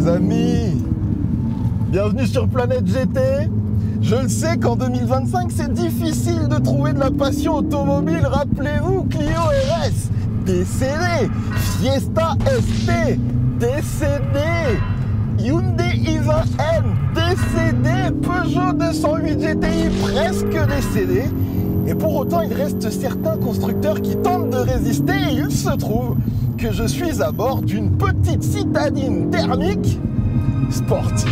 les amis, bienvenue sur Planète GT. Je le sais qu'en 2025 c'est difficile de trouver de la passion automobile. Rappelez-vous, Clio RS, décédé, Fiesta ST, décédé, Hyundai i20N, décédé, Peugeot 208 GTI, presque décédé. Et pour autant, il reste certains constructeurs qui tentent de résister et il se trouve que je suis à bord d'une petite citadine thermique sportive.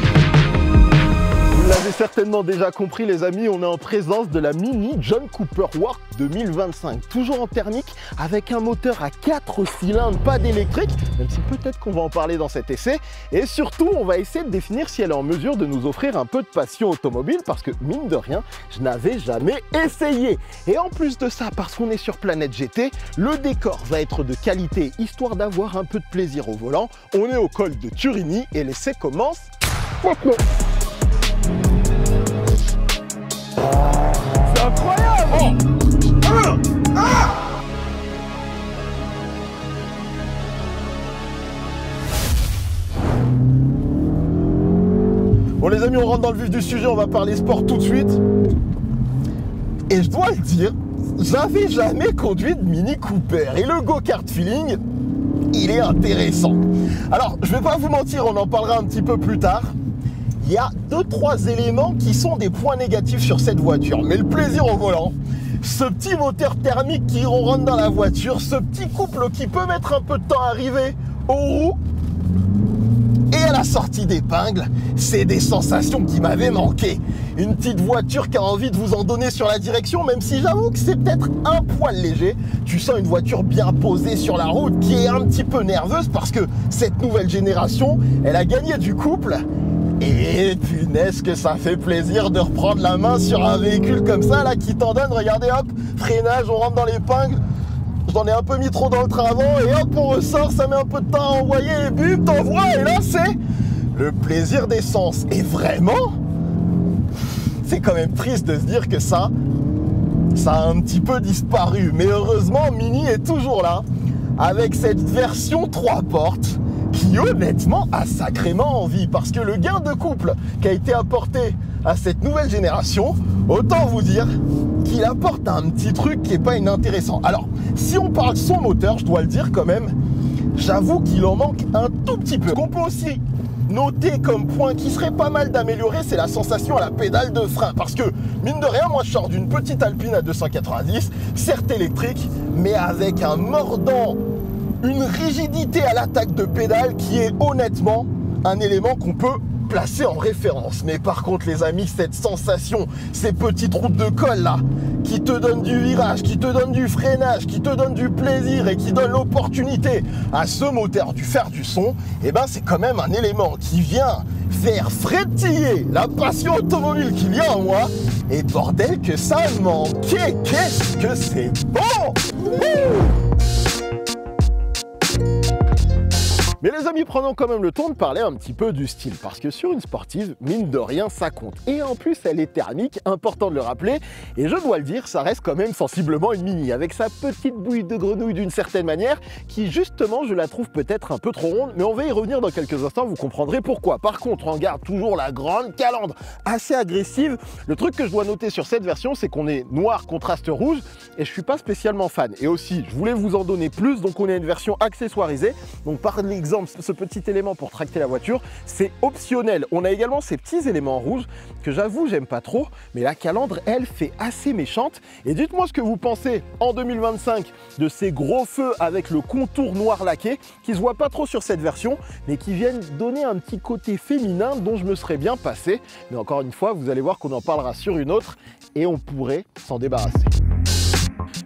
Vous l'avez certainement déjà compris les amis, on est en présence de la Mini John Cooper Works 2025. Toujours en thermique avec un moteur à 4 cylindres, pas d'électrique, même si peut-être qu'on va en parler dans cet essai. Et surtout, on va essayer de définir si elle est en mesure de nous offrir un peu de passion automobile parce que mine de rien, je n'avais jamais essayé. Et en plus de ça, parce qu'on est sur Planète GT, le décor va être de qualité histoire d'avoir un peu de plaisir au volant. On est au col de Turini et l'essai commence maintenant. C'est incroyable! Bon les amis, on rentre dans le vif du sujet, on va parler sport tout de suite. Et je dois le dire, j'avais jamais conduit de Mini Cooper. Et le go-kart feeling, il est intéressant. Alors, je vais pas vous mentir, on en parlera un petit peu plus tard. Il y a 2-3 éléments qui sont des points négatifs sur cette voiture. Mais le plaisir au volant, ce petit moteur thermique qui ronronne dans la voiture, ce petit couple qui peut mettre un peu de temps à arriver aux roues et à la sortie d'épingle, c'est des sensations qui m'avaient manqué. Une petite voiture qui a envie de vous en donner sur la direction, même si j'avoue que c'est peut-être un poil léger. Tu sens une voiture bien posée sur la route qui est un petit peu nerveuse parce que cette nouvelle génération, elle a gagné du couple. Et punaise que ça fait plaisir de reprendre la main sur un véhicule comme ça là qui t'en donne, regardez hop, freinage, on rentre dans l'épingle, j'en ai un peu mis trop dans le train avant et hop on ressort, ça met un peu de temps à envoyer et bim, t'envoies et là c'est le plaisir d'essence. Et vraiment, c'est quand même triste de se dire que ça a un petit peu disparu, mais heureusement Mini est toujours là avec cette version 3 portes qui honnêtement a sacrément envie parce que le gain de couple qui a été apporté à cette nouvelle génération, autant vous dire qu'il apporte un petit truc qui n'est pas inintéressant. Alors, si on parle de son moteur, je dois le dire quand même, j'avoue qu'il en manque un tout petit peu. Ce qu'on peut aussi noter comme point qui serait pas mal d'améliorer, c'est la sensation à la pédale de frein. Parce que, mine de rien, moi je sors d'une petite Alpine à 290, certes électrique, mais avec un mordant, une rigidité à l'attaque de pédale qui est honnêtement un élément qu'on peut placer en référence. Mais par contre les amis, cette sensation, ces petites routes de colle là, qui te donnent du virage, qui te donnent du freinage, qui te donnent du plaisir et qui donnent l'opportunité à ce moteur de faire du son, et ben c'est quand même un élément qui vient faire frétiller la passion automobile qu'il y a en moi. Et bordel que ça manquait, qu'est-ce que c'est bon! Mais les amis, prenons quand même le temps de parler un petit peu du style, parce que sur une sportive, mine de rien, ça compte. Et en plus, elle est thermique, important de le rappeler, et je dois le dire, ça reste quand même sensiblement une Mini, avec sa petite bouille de grenouille d'une certaine manière, qui justement, je la trouve peut-être un peu trop ronde, mais on va y revenir dans quelques instants, vous comprendrez pourquoi. Par contre, on garde toujours la grande calandre, assez agressive. Le truc que je dois noter sur cette version, c'est qu'on est noir contraste rouge, et je suis pas spécialement fan. Et aussi, je voulais vous en donner plus, donc on a une version accessoirisée, donc par exemple, ce petit élément pour tracter la voiture, c'est optionnel. On a également ces petits éléments rouges que j'avoue, j'aime pas trop, mais la calandre, elle, fait assez méchante. Et dites-moi ce que vous pensez en 2025 de ces gros feux avec le contour noir laqué qui se voit pas trop sur cette version, mais qui viennent donner un petit côté féminin dont je me serais bien passé. Mais encore une fois, vous allez voir qu'on en parlera sur une autre et on pourrait s'en débarrasser.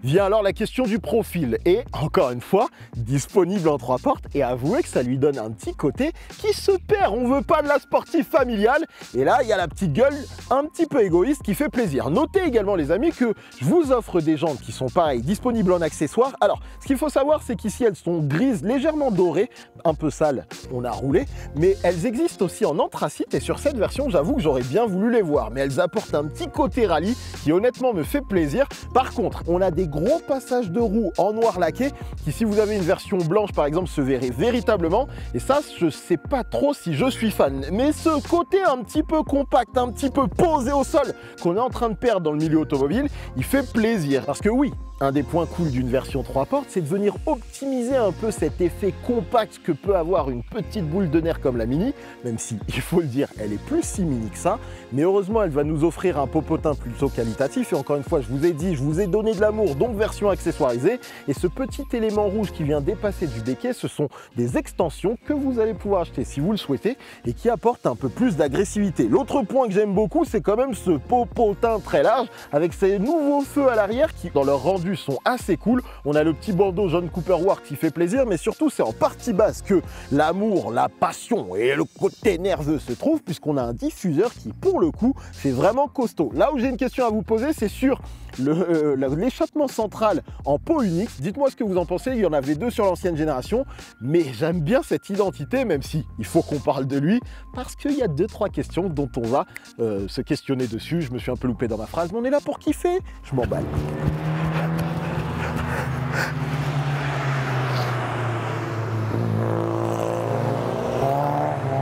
Vient alors la question du profil et, encore une fois, disponible en 3 portes et avouez que ça lui donne un petit côté qui se perd. On veut pas de la sportive familiale et là, il y a la petite gueule un petit peu égoïste qui fait plaisir. Notez également les amis que je vous offre des jantes qui sont pareilles, disponibles en accessoires. Alors, ce qu'il faut savoir, c'est qu'ici, elles sont grises, légèrement dorées, un peu sales, on a roulé, mais elles existent aussi en anthracite et sur cette version, j'avoue que j'aurais bien voulu les voir, mais elles apportent un petit côté rallye qui honnêtement me fait plaisir. Par contre, on a des gros passages de roues en noir laqué qui, si vous avez une version blanche par exemple, se verrait véritablement. Et ça, je sais pas trop si je suis fan. Mais ce côté un petit peu compact, un petit peu posé au sol qu'on est en train de perdre dans le milieu automobile, il fait plaisir. Parce que oui, un des points cool d'une version 3 portes, c'est de venir optimiser un peu cet effet compact que peut avoir une petite boule de nerf comme la Mini, même si, il faut le dire, elle est plus si mini que ça. Mais heureusement, elle va nous offrir un popotin plutôt qualitatif. Et encore une fois, je vous ai dit, je vous ai donné de l'amour, donc version accessoirisée. Et ce petit élément rouge qui vient dépasser du béquet, ce sont des extensions que vous allez pouvoir acheter si vous le souhaitez et qui apportent un peu plus d'agressivité. L'autre point que j'aime beaucoup, c'est quand même ce popotin très large avec ces nouveaux feux à l'arrière qui, dans leur rendu, sont assez cool. On a le petit bandeau John Cooper Works qui fait plaisir, mais surtout c'est en partie basse que l'amour, la passion et le côté nerveux se trouvent, puisqu'on a un diffuseur qui, pour le coup, fait vraiment costaud. Là où j'ai une question à vous poser, c'est sur l'échappement central en pot unique. Dites-moi ce que vous en pensez. Il y en avait deux sur l'ancienne génération, mais j'aime bien cette identité, même si il faut qu'on parle de lui, parce qu'il y a 2-3 questions dont on va se questionner dessus. Je me suis un peu loupé dans ma phrase, mais on est là pour kiffer. Je m'emballe.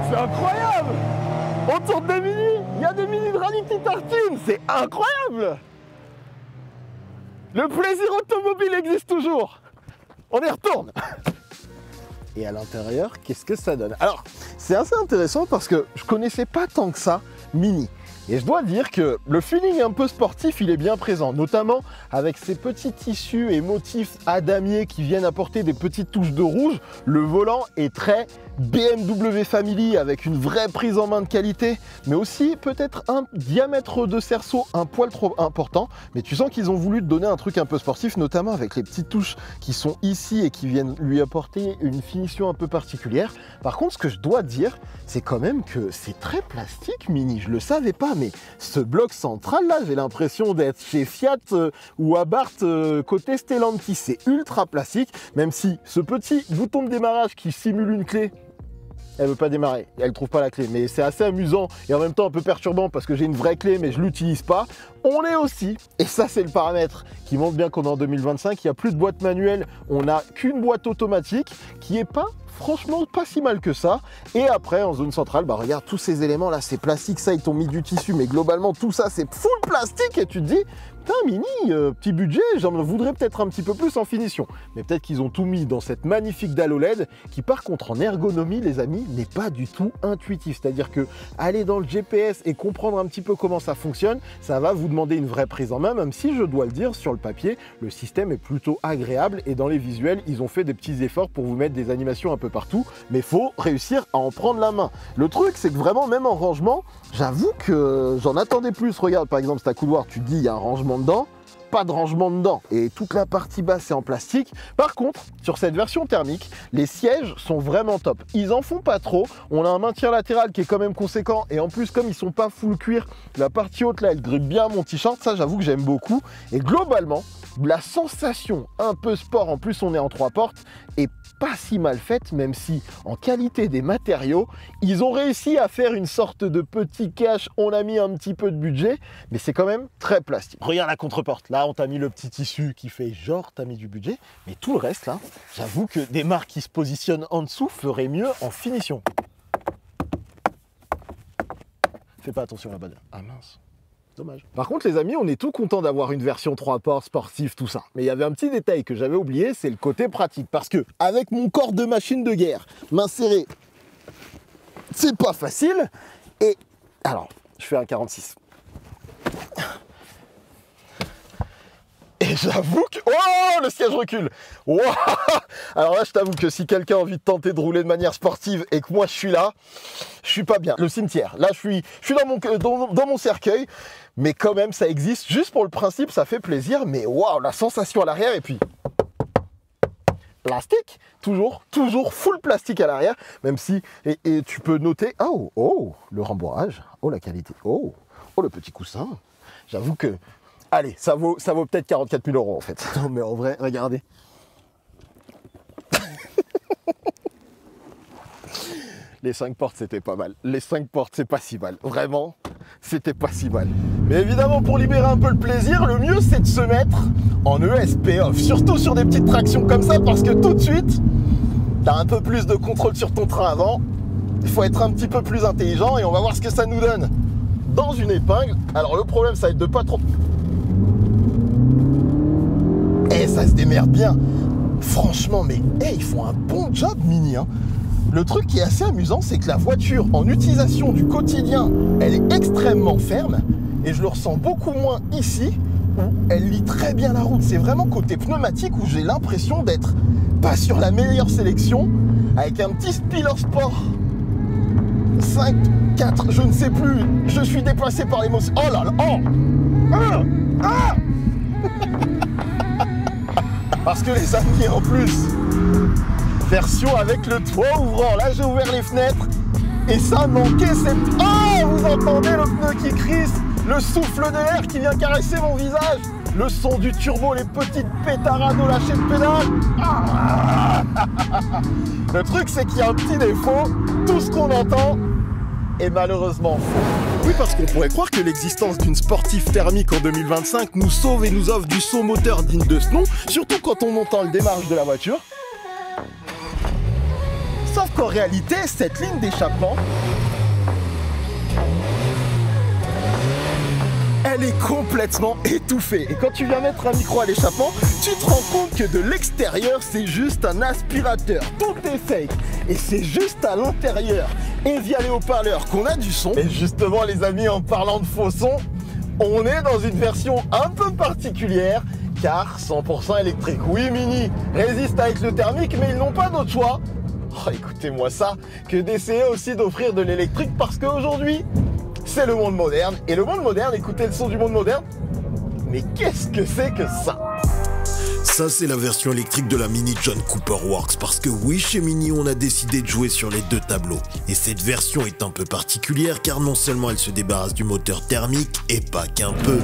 C'est incroyable! Autour des Mini, il y a des Mini de rallye qui tartinent, c'est incroyable! Le plaisir automobile existe toujours. On y retourne. Et à l'intérieur, qu'est-ce que ça donne? Alors, c'est assez intéressant parce que je connaissais pas tant que ça Mini. Et je dois dire que le feeling un peu sportif, il est bien présent, notamment avec ces petits tissus et motifs à damier qui viennent apporter des petites touches de rouge. Le volant est très BMW Family avec une vraie prise en main de qualité, mais aussi peut-être un diamètre de cerceau un poil trop important. Mais tu sens qu'ils ont voulu te donner un truc un peu sportif, notamment avec les petites touches qui sont ici et qui viennent lui apporter une finition un peu particulière. Par contre, ce que je dois dire, c'est quand même que c'est très plastique Mini. Je le savais pas, mais ce bloc central là, j'ai l'impression d'être chez Fiat ou Abarth côté Stellantis. C'est ultra plastique, même si ce petit bouton de démarrage qui simule une clé, elle veut pas démarrer, elle trouve pas la clé, mais c'est assez amusant et en même temps un peu perturbant parce que j'ai une vraie clé mais je l'utilise pas. On est aussi, et ça c'est le paramètre qui montre bien qu'on est en 2025, il n'y a plus de boîte manuelle, on n'a qu'une boîte automatique qui est pas franchement pas si mal que ça. Et après en zone centrale, bah regarde tous ces éléments là, c'est plastique, ça ils t'ont mis du tissu, mais globalement tout ça c'est full plastique et tu te dis putain Mini, petit budget, j'en voudrais peut-être un petit peu plus en finition. Mais peut-être qu'ils ont tout mis dans cette magnifique dalle OLED qui par contre en ergonomie les amis n'est pas du tout intuitif. C'est-à-dire que aller dans le GPS et comprendre un petit peu comment ça fonctionne, ça va vous demander une vraie prise en main, même si je dois le dire, sur le papier, le système est plutôt agréable et dans les visuels, ils ont fait des petits efforts pour vous mettre des animations un peu partout, mais faut réussir à en prendre la main. Le truc, c'est que vraiment, même en rangement, j'avoue que j'en attendais plus. Regarde, par exemple, c'est un couloir, tu te dis, il y a un rangement dedans, pas de rangement dedans et toute la partie basse est en plastique. Par contre, sur cette version thermique, les sièges sont vraiment top. Ils en font pas trop. On a un maintien latéral qui est quand même conséquent et en plus, comme ils sont pas full cuir, la partie haute là, elle grippe bien mon t-shirt. Ça, j'avoue que j'aime beaucoup. Et globalement, la sensation un peu sport, en plus on est en 3 portes, est pas si mal faite, même si en qualité des matériaux, ils ont réussi à faire une sorte de petit cache. On a mis un petit peu de budget, mais c'est quand même très plastique. Regarde la contreporte, là on t'a mis le petit tissu qui fait genre t'as mis du budget, mais tout le reste là, j'avoue que des marques qui se positionnent en dessous feraient mieux en finition. Fais pas attention à la balle. Ah mince. Dommage. Par contre les amis, on est tout content d'avoir une version 3 ports sportive, tout ça. Mais il y avait un petit détail que j'avais oublié, c'est le côté pratique. Parce que avec mon corps de machine de guerre, m'insérer, c'est pas facile. Et alors, je fais un 46. Et j'avoue que... Oh, le siège recule. Wow. Alors là, je t'avoue que si quelqu'un a envie de tenter de rouler de manière sportive et que moi, je suis là, je suis pas bien. Le cimetière, là, je suis dans mon cercueil, mais quand même, ça existe. Juste pour le principe, ça fait plaisir. Mais waouh, la sensation à l'arrière et puis... Plastique, toujours full plastique à l'arrière, même si... Et tu peux noter... Oh, le rembourrage. Oh, la qualité. Oh, le petit coussin. J'avoue que... Allez, ça vaut peut-être 44 000 € en fait. Non mais en vrai, regardez. Les 5 portes, c'était pas mal. Les 5 portes, c'est pas si mal. Vraiment, c'était pas si mal. Mais évidemment, pour libérer un peu le plaisir, le mieux c'est de se mettre en ESP off, surtout sur des petites tractions comme ça, parce que tout de suite, t'as un peu plus de contrôle sur ton train avant. Il faut être un petit peu plus intelligent et on va voir ce que ça nous donne dans une épingle. Alors le problème, ça va être de pas trop... Eh, ça se démerde bien. Franchement, mais ils font un bon job, Mini, hein. Le truc qui est assez amusant, c'est que la voiture, en utilisation du quotidien, elle est extrêmement ferme. Et je le ressens beaucoup moins ici, où elle lit très bien la route. C'est vraiment côté pneumatique où j'ai l'impression d'être pas sur la meilleure sélection, avec un petit Spiller Sport 5, 4, je ne sais plus. Je suis déplacé par l'émotion. Oh là là, Parce que les amis, en plus, version avec le toit ouvrant. Là, j'ai ouvert les fenêtres et ça manquait cette... Oh, vous entendez le pneu qui crisse, le souffle de l'air qui vient caresser mon visage, le son du turbo, les petites pétarades au lâcher de pédale. Le truc, c'est qu'il y a un petit défaut. Tout ce qu'on entend est malheureusement faux. Oui, parce qu'on pourrait croire que l'existence d'une sportive thermique en 2025 nous sauve et nous offre du son moteur digne de ce nom, surtout quand on entend le démarrage de la voiture. Sauf qu'en réalité, cette ligne d'échappement, elle est complètement étouffée. Et quand tu viens mettre un micro à l'échappement, tu te rends compte que de l'extérieur, c'est juste un aspirateur. Tout est fake. Et c'est juste à l'intérieur et via les haut-parleurs qu'on a du son. Et justement, les amis, en parlant de faux son, on est dans une version un peu particulière, car 100% électrique. Oui, Mini résiste avec le thermique, mais ils n'ont pas d'autre choix. Oh, écoutez-moi ça, que d'essayer aussi d'offrir de l'électrique, parce qu'aujourd'hui, c'est le monde moderne. Et le monde moderne, écoutez le son du monde moderne, mais qu'est-ce que c'est que ça? Ça, c'est la version électrique de la Mini John Cooper Works, parce que oui, chez Mini, on a décidé de jouer sur les deux tableaux. Et cette version est un peu particulière, car non seulement elle se débarrasse du moteur thermique, et pas qu'un peu,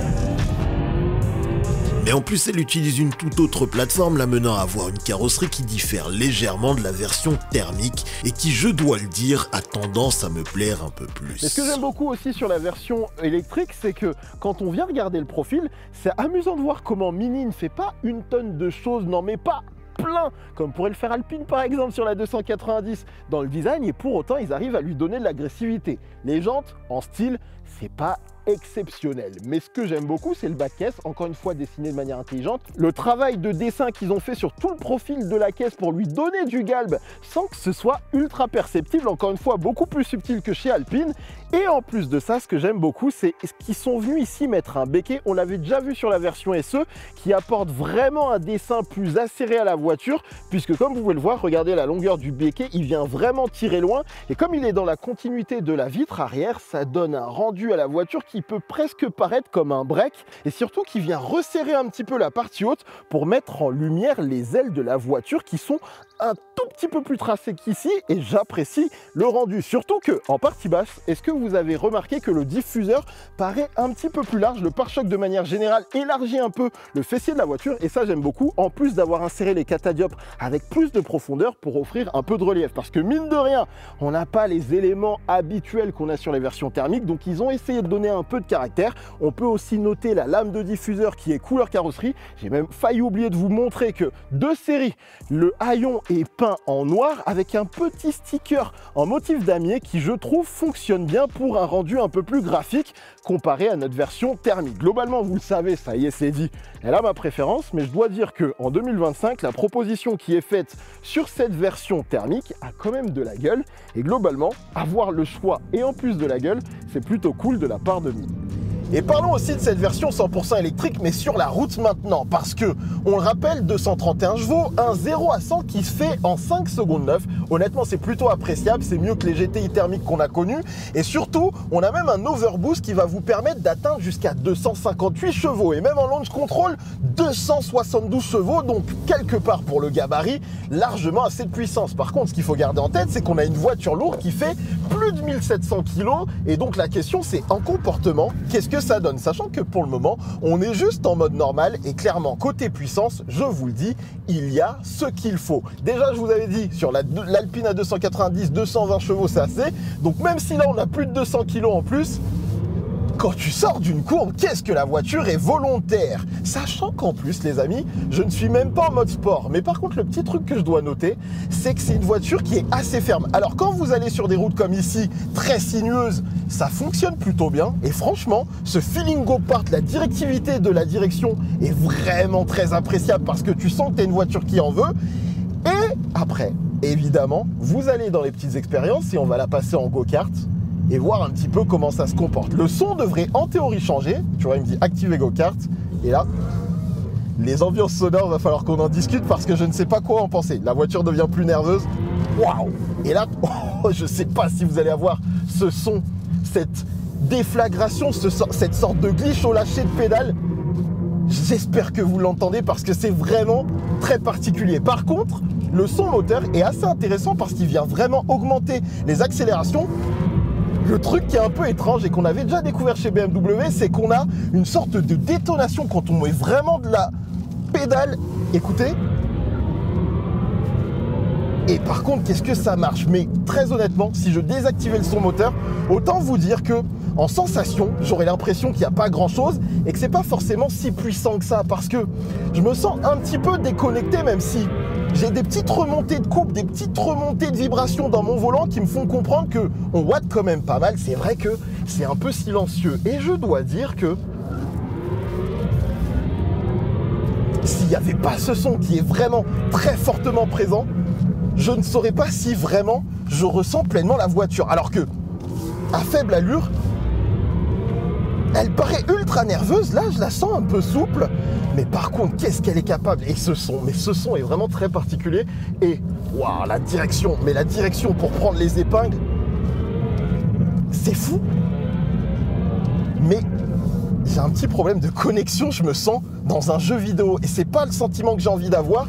mais en plus elle utilise une toute autre plateforme, l'amenant à avoir une carrosserie qui diffère légèrement de la version thermique et qui, je dois le dire, a tendance à me plaire un peu plus. Et ce que j'aime beaucoup aussi sur la version électrique, c'est que quand on vient regarder le profil, c'est amusant de voir comment Mini ne fait pas une tonne de choses, n'en met pas plein, comme pourrait le faire Alpine par exemple sur la 290 dans le design, et pour autant ils arrivent à lui donner de l'agressivité. Les jantes en style, c'est pas exceptionnel. Mais ce que j'aime beaucoup, c'est le bas de caisse, encore une fois dessiné de manière intelligente. Le travail de dessin qu'ils ont fait sur tout le profil de la caisse pour lui donner du galbe sans que ce soit ultra perceptible, encore une fois beaucoup plus subtil que chez Alpine. Et en plus de ça, ce que j'aime beaucoup, c'est qu'ils sont venus ici mettre un béquet. On l'avait déjà vu sur la version SE, qui apporte vraiment un dessin plus acéré à la voiture, puisque comme vous pouvez le voir, regardez la longueur du béquet, il vient vraiment tirer loin. Et comme il est dans la continuité de la vitre arrière, ça donne un rendu à la voiture qui peut presque paraître comme un break, et surtout qui vient resserrer un petit peu la partie haute pour mettre en lumière les ailes de la voiture qui sont un tout petit peu plus tracées qu'ici, et j'apprécie le rendu. Surtout que en partie basse, est-ce que vous avez remarqué que le diffuseur paraît un petit peu plus large? Le pare-choc de manière générale élargit un peu le fessier de la voiture, et ça j'aime beaucoup, en plus d'avoir inséré les catadioptres avec plus de profondeur pour offrir un peu de relief, parce que mine de rien, on n'a pas les éléments habituels qu'on a sur les versions thermiques, donc ils ont essayé de donner un peu de caractère. On peut aussi noter la lame de diffuseur qui est couleur carrosserie. J'ai même failli oublier de vous montrer que de série, le haillon est peint en noir avec un petit sticker en motif damier qui, je trouve, fonctionne bien pour un rendu un peu plus graphique comparé à notre version thermique. Globalement, vous le savez, ça y est, c'est dit, elle a ma préférence, mais je dois dire que en 2025, la proposition qui est faite sur cette version thermique a quand même de la gueule, et globalement, avoir le choix et en plus de la gueule, c'est plutôt cool de la part de Mini. Et parlons aussi de cette version 100% électrique, mais sur la route maintenant, parce que, on le rappelle, 231 chevaux, un 0 à 100 qui se fait en 5 secondes 9. Honnêtement, c'est plutôt appréciable, c'est mieux que les GTI thermiques qu'on a connus. Et surtout, on a même un overboost qui va vous permettre d'atteindre jusqu'à 258 chevaux. Et même en launch control, 272 chevaux, donc quelque part pour le gabarit, largement assez de puissance. Par contre, ce qu'il faut garder en tête, c'est qu'on a une voiture lourde qui fait plus de 1700 kg. Et donc la question, c'est en comportement, qu'est-ce que ça donne, sachant que pour le moment on est juste en mode normal, et clairement côté puissance, je vous le dis, il y a ce qu'il faut. Déjà, je vous avais dit sur l'Alpine à 290, 220 chevaux c'est assez, donc même si là on a plus de 200 kg en plus, quand tu sors d'une courbe, qu'est-ce que la voiture est volontaire? Sachant qu'en plus, les amis, je ne suis même pas en mode sport. Mais par contre, le petit truc que je dois noter, c'est que c'est une voiture qui est assez ferme. Alors, quand vous allez sur des routes comme ici, très sinueuses, ça fonctionne plutôt bien. Et franchement, ce feeling go part, la directivité de la direction est vraiment très appréciable parce que tu sens que tu as une voiture qui en veut. Et après, évidemment, vous allez dans les petites expériences et on va la passer en go-kart et voir un petit peu comment ça se comporte. Le son devrait en théorie changer. Tu vois, il me dit activer go-kart. Et là, les ambiances sonores, va falloir qu'on en discute parce que je ne sais pas quoi en penser. La voiture devient plus nerveuse. Waouh! Et là, je ne sais pas si vous allez avoir ce son, cette déflagration, cette sorte de glitch au lâcher de pédale. J'espère que vous l'entendez parce que c'est vraiment très particulier. Par contre, le son moteur est assez intéressant parce qu'il vient vraiment augmenter les accélérations. Le truc qui est un peu étrange et qu'on avait déjà découvert chez BMW, c'est qu'on a une sorte de détonation quand on met vraiment de la pédale. Écoutez. Et par contre, qu'est-ce que ça marche? Mais très honnêtement, si je désactivais le son moteur, autant vous dire que en sensation, j'aurais l'impression qu'il n'y a pas grand-chose et que c'est pas forcément si puissant que ça parce que je me sens un petit peu déconnecté, même si j'ai des petites remontées de coupe, des petites remontées de vibrations dans mon volant qui me font comprendre qu'on watt quand même pas mal. C'est vrai que c'est un peu silencieux. Et je dois dire que s'il n'y avait pas ce son qui est vraiment très fortement présent, je ne saurais pas si vraiment je ressens pleinement la voiture. Alors que, à faible allure, elle paraît ultra nerveuse. Là, je la sens un peu souple. Mais par contre, qu'est-ce qu'elle est capable? Et ce son, mais ce son est vraiment très particulier. Et, waouh, la direction. Mais la direction pour prendre les épingles, c'est fou. Mais j'ai un petit problème de connexion. Je me sens dans un jeu vidéo. Et c'est pas le sentiment que j'ai envie d'avoir.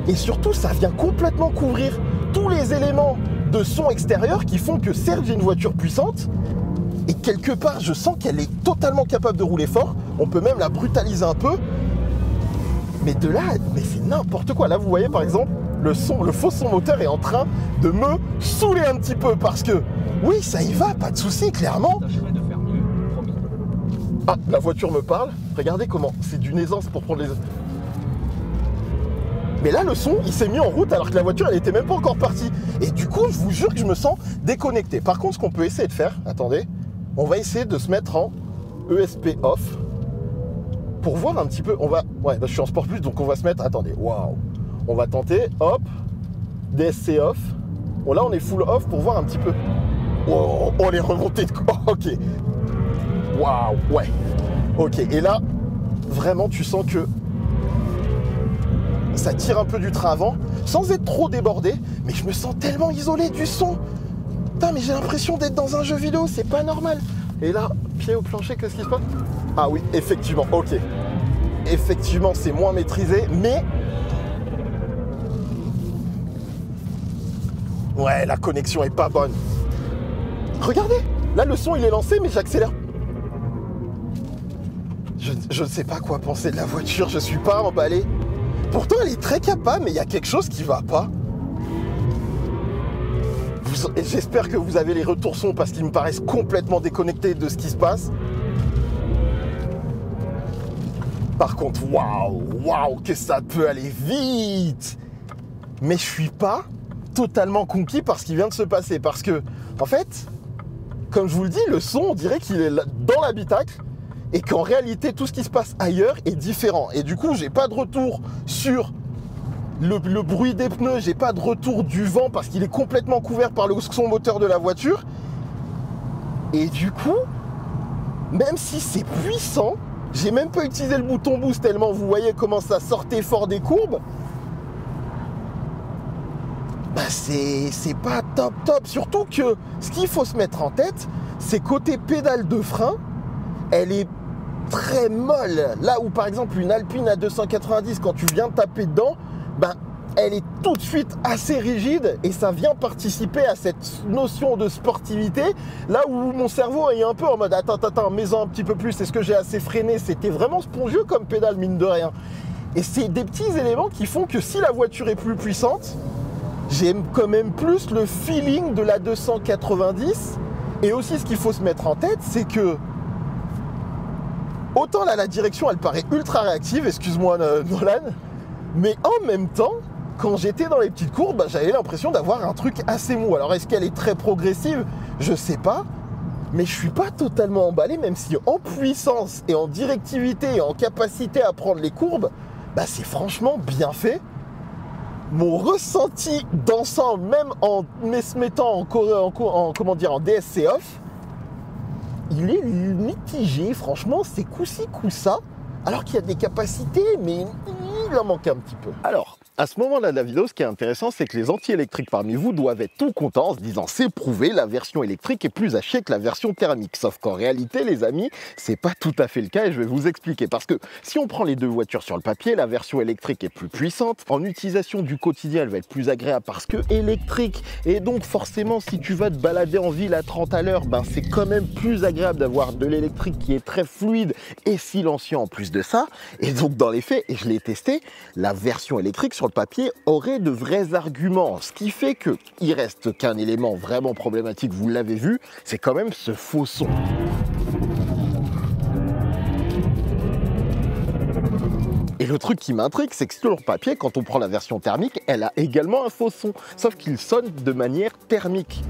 Et surtout, ça vient complètement couvrir tous les éléments de son extérieur qui font que certes, j'ai une voiture puissante. Et quelque part, je sens qu'elle est totalement capable de rouler fort. On peut même la brutaliser un peu. Mais de là, mais c'est n'importe quoi. Là, vous voyez, par exemple, le faux son moteur est en train de me saouler un petit peu. Parce que, oui, ça y va, pas de souci, clairement. Tâcherai de faire mieux, promis. Ah, la voiture me parle. Regardez comment, c'est d'une aisance pour prendre les... Mais là, le son, il s'est mis en route alors que la voiture, elle était même pas encore partie. Et du coup, je vous jure que je me sens déconnecté. Par contre, ce qu'on peut essayer de faire, attendez, on va essayer de se mettre en ESP off pour voir un petit peu. On va, ouais, là, je suis en Sport Plus, donc on va se mettre. Attendez, waouh, on va tenter. Hop, DSC off. Bon, là, on est full off pour voir un petit peu. Oh, les remontées de. Oh, ok. Waouh, ouais. Ok. Et là, vraiment, tu sens que ça tire un peu du train avant, sans être trop débordé. Mais je me sens tellement isolé du son. Putain, mais j'ai l'impression d'être dans un jeu vidéo, c'est pas normal. Et là, pied au plancher, qu'est-ce qui se passe? Ah oui, effectivement, ok. Effectivement, c'est moins maîtrisé, mais... Ouais, la connexion est pas bonne. Regardez, là, le son, il est lancé, mais j'accélère. Je ne sais pas quoi penser de la voiture, je suis pas emballé. Pourtant, elle est très capable, mais il y a quelque chose qui va pas. J'espère que vous avez les retours son parce qu'ils me paraissent complètement déconnectés de ce qui se passe. Par contre, waouh, que ça peut aller vite. Mais je suis pas totalement conquis par ce qui vient de se passer. Parce que, en fait, comme je vous le dis, le son, on dirait qu'il est dans l'habitacle et qu'en réalité, tout ce qui se passe ailleurs est différent. Et du coup, j'ai pas de retour sur le bruit des pneus, j'ai pas de retour du vent parce qu'il est complètement couvert par le son moteur de la voiture. Et du coup, même si c'est puissant, j'ai même pas utilisé le bouton boost tellement vous voyez comment ça sortait fort des courbes. Bah c'est pas top. Surtout que ce qu'il faut se mettre en tête, c'est côté pédale de frein, elle est très molle. Là où par exemple une Alpine A290, quand tu viens taper dedans, ben, elle est tout de suite assez rigide et ça vient participer à cette notion de sportivité. Là où mon cerveau est un peu en mode attends, mets-en un petit peu plus, est-ce que j'ai assez freiné? C'était vraiment spongieux comme pédale, mine de rien. Et c'est des petits éléments qui font que si la voiture est plus puissante, j'aime quand même plus le feeling de la 290 Et aussi, ce qu'il faut se mettre en tête, c'est que autant là, la direction, elle paraît ultra réactive, excuse-moi Nolan, mais en même temps, quand j'étais dans les petites courbes, j'avais l'impression d'avoir un truc assez mou. Alors, est-ce qu'elle est très progressive? Je sais pas, mais je suis pas totalement emballé, même si en puissance et en directivité et en capacité à prendre les courbes, c'est franchement bien fait. Mon ressenti d'ensemble, même en se mettant en DSC off, il est mitigé. Franchement, c'est coup-ci, coup-ça. Alors qu'il y a des capacités, mais il en manque un petit peu. Alors, à ce moment-là de la vidéo, ce qui est intéressant, c'est que les anti-électriques parmi vous doivent être tout contents en se disant c'est prouvé, la version électrique est plus à chier que la version thermique. Sauf qu'en réalité, les amis, c'est pas tout à fait le cas et je vais vous expliquer. Parce que si on prend les deux voitures sur le papier, la version électrique est plus puissante. En utilisation du quotidien, elle va être plus agréable parce que électrique. Et donc forcément, si tu vas te balader en ville à 30 à l'heure, c'est quand même plus agréable d'avoir de l'électrique qui est très fluide et silencieux en plus de ça. Et donc dans les faits, et je l'ai testé, la version électrique sur le papier aurait de vrais arguments, ce qui fait que il reste qu'un élément vraiment problématique, vous l'avez vu, c'est quand même ce faux son. Et le truc qui m'intrigue, c'est que sur le papier, quand on prend la version thermique, elle a également un faux son, sauf qu'il sonne de manière thermique.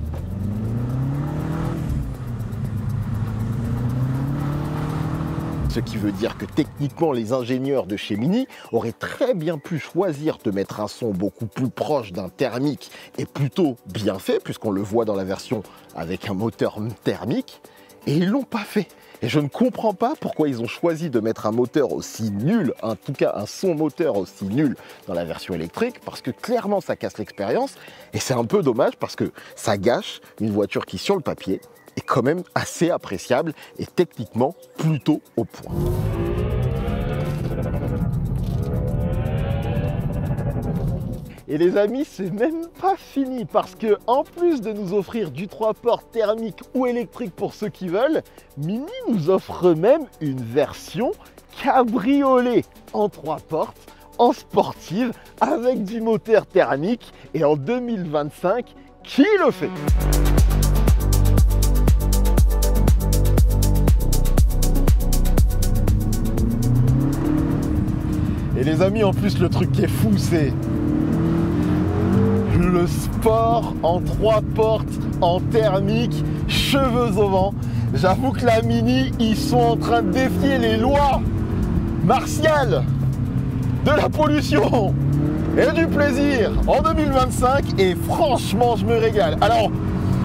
Ce qui veut dire que techniquement, les ingénieurs de chez Mini auraient très bien pu choisir de mettre un son beaucoup plus proche d'un thermique et plutôt bien fait, puisqu'on le voit dans la version avec un moteur thermique, et ils l'ont pas fait. Et je ne comprends pas pourquoi ils ont choisi de mettre un moteur aussi nul, en tout cas un son moteur aussi nul dans la version électrique, parce que clairement ça casse l'expérience, et c'est un peu dommage parce que ça gâche une voiture qui sur le papier est quand même assez appréciable et techniquement plutôt au point. Et les amis, c'est même pas fini parce que en plus de nous offrir du 3 portes thermique ou électrique pour ceux qui veulent, Mini nous offre même une version cabriolet en 3 portes, en sportive, avec du moteur thermique et en 2025, qui le fait ? Et les amis, en plus, le truc qui est fou, c'est le sport en 3 portes, en thermique, cheveux au vent. J'avoue que la Mini, ils sont en train de défier les lois martiales de la pollution et du plaisir en 2025. Et franchement, je me régale. Alors,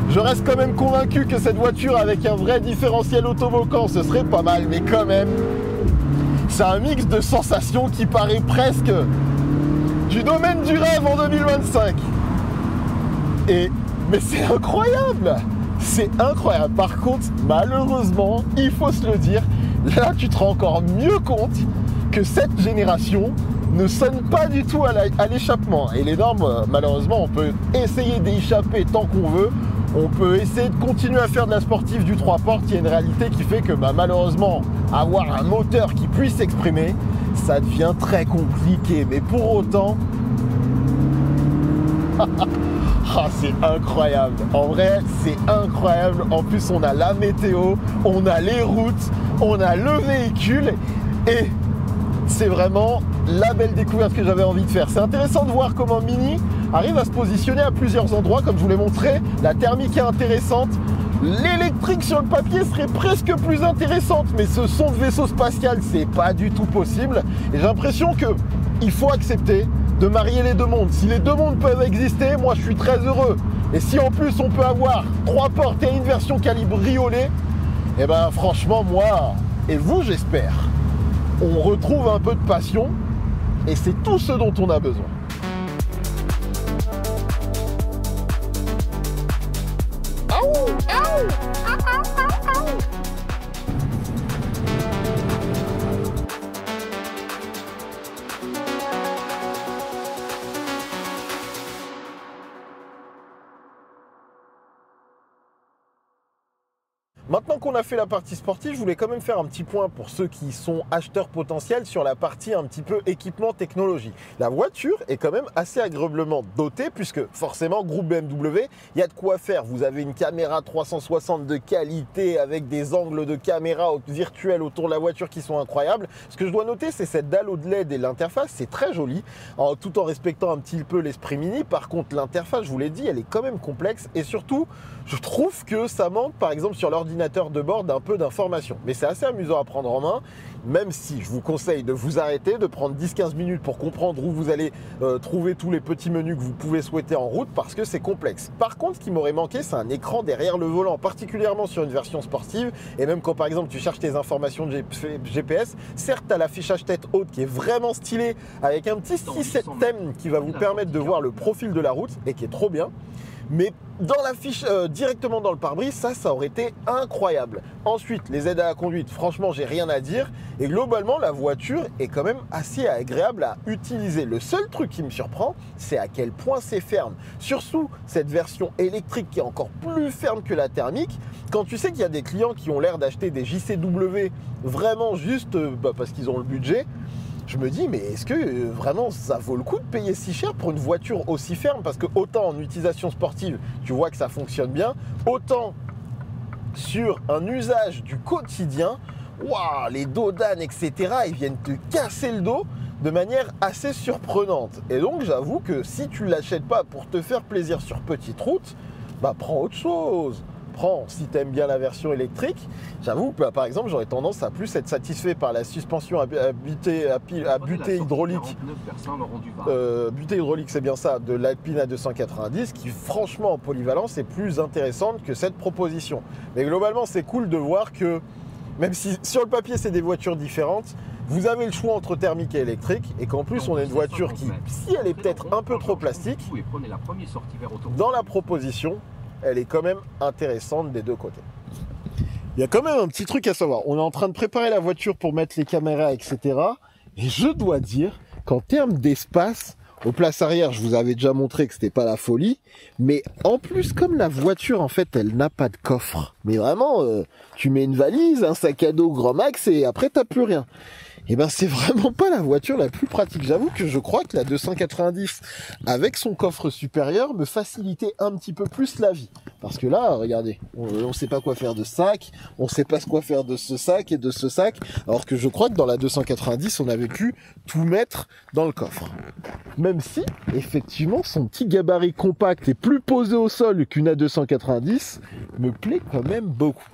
je reste quand même convaincu que cette voiture avec un vrai différentiel autovolcan, ce serait pas mal, mais quand même... C'est un mix de sensations qui paraît presque du domaine du rêve en 2025. Mais c'est incroyable! C'est incroyable. Par contre, malheureusement, il faut se le dire, là tu te rends encore mieux compte que cette génération ne sonne pas du tout à l'échappement. Et les normes, malheureusement, on peut essayer d'échapper tant qu'on veut. On peut essayer de continuer à faire de la sportive du 3 portes. Il y a une réalité qui fait que malheureusement, avoir un moteur qui puisse s'exprimer, ça devient très compliqué. Mais pour autant, c'est incroyable. En vrai, c'est incroyable. En plus, on a la météo, on a les routes, on a le véhicule. Et c'est vraiment la belle découverte que j'avais envie de faire. C'est intéressant de voir comment Mini arrive à se positionner à plusieurs endroits. Comme je vous l'ai montré, la thermique est intéressante. L'électrique sur le papier serait presque plus intéressante, mais ce son de vaisseau spatial, c'est pas du tout possible. Et j'ai l'impression qu'il faut accepter de marier les deux mondes. Si les deux mondes peuvent exister, moi je suis très heureux. Et si en plus on peut avoir 3 portes et une version cabriolet, et franchement moi et vous j'espère, on retrouve un peu de passion et c'est tout ce dont on a besoin. Maintenant qu'on a fait la partie sportive, je voulais quand même faire un petit point pour ceux qui sont acheteurs potentiels sur la partie un petit peu équipement technologie. La voiture est quand même assez agréablement dotée puisque forcément, groupe BMW, il y a de quoi faire. Vous avez une caméra 360 de qualité avec des angles de caméra virtuels autour de la voiture qui sont incroyables. Ce que je dois noter, c'est cette dalle LED et l'interface, c'est très joli, tout en respectant un petit peu l'esprit Mini. Par contre, l'interface, je vous l'ai dit, elle est quand même complexe et surtout, je trouve que ça manque, par exemple, sur l'ordinateur de bord d'un peu d'informations. Mais c'est assez amusant à prendre en main, même si je vous conseille de vous arrêter, de prendre 10-15 minutes pour comprendre où vous allez trouver tous les petits menus que vous pouvez souhaiter en route parce que c'est complexe. Par contre, ce qui m'aurait manqué, c'est un écran derrière le volant, particulièrement sur une version sportive. Et même quand, par exemple, tu cherches tes informations de GPS, certes, tu as l'affichage tête haute qui est vraiment stylé avec un petit système qui va vous permettre de voir le profil de la route et qui est trop bien. Mais dans l'affiche, directement dans le pare-brise, ça aurait été incroyable. Ensuite, les aides à la conduite, franchement, j'ai rien à dire. Et globalement, la voiture est quand même assez agréable à utiliser. Le seul truc qui me surprend, c'est à quel point c'est ferme. Surtout cette version électrique qui est encore plus ferme que la thermique. Quand tu sais qu'il y a des clients qui ont l'air d'acheter des JCW vraiment juste parce qu'ils ont le budget, je me dis, mais est-ce que vraiment ça vaut le coup de payer si cher pour une voiture aussi ferme? Parce que autant en utilisation sportive, tu vois que ça fonctionne bien, autant sur un usage du quotidien, waouh, les dos d'âne, etc., ils viennent te casser le dos de manière assez surprenante. Et donc, j'avoue que si tu ne l'achètes pas pour te faire plaisir sur petite route, bah prends autre chose. Prends, si tu aimes bien la version électrique, j'avoue que par exemple j'aurais tendance à plus être satisfait par la suspension à butée hydraulique. Butée hydraulique, c'est bien ça, de l'Alpine A290 qui franchement en polyvalence est plus intéressante que cette proposition. Mais globalement c'est cool de voir que même si sur le papier c'est des voitures différentes, vous avez le choix entre thermique et électrique et qu'en plus on a une voiture qui, si elle est peut-être un peu trop plastique, dans la proposition, elle est quand même intéressante des deux côtés. Il y a quand même un petit truc à savoir. On est en train de préparer la voiture pour mettre les caméras, etc. Et je dois dire qu'en termes d'espace, aux places arrière, je vous avais déjà montré que c'était pas la folie. Mais en plus, comme la voiture, en fait, elle n'a pas de coffre. Mais vraiment, tu mets une valise, un sac à dos grand max et après, t'as plus rien. Et ben c'est vraiment pas la voiture la plus pratique. J'avoue que je crois que la 290 avec son coffre supérieur me facilitait un petit peu plus la vie. Parce que là, regardez, on sait pas quoi faire de ce sac, on sait pas quoi faire de ce sac et de ce sac, alors que je crois que dans la 290, on avait pu tout mettre dans le coffre. Même si, effectivement, son petit gabarit compact et plus posé au sol qu'une A290 me plaît quand même beaucoup.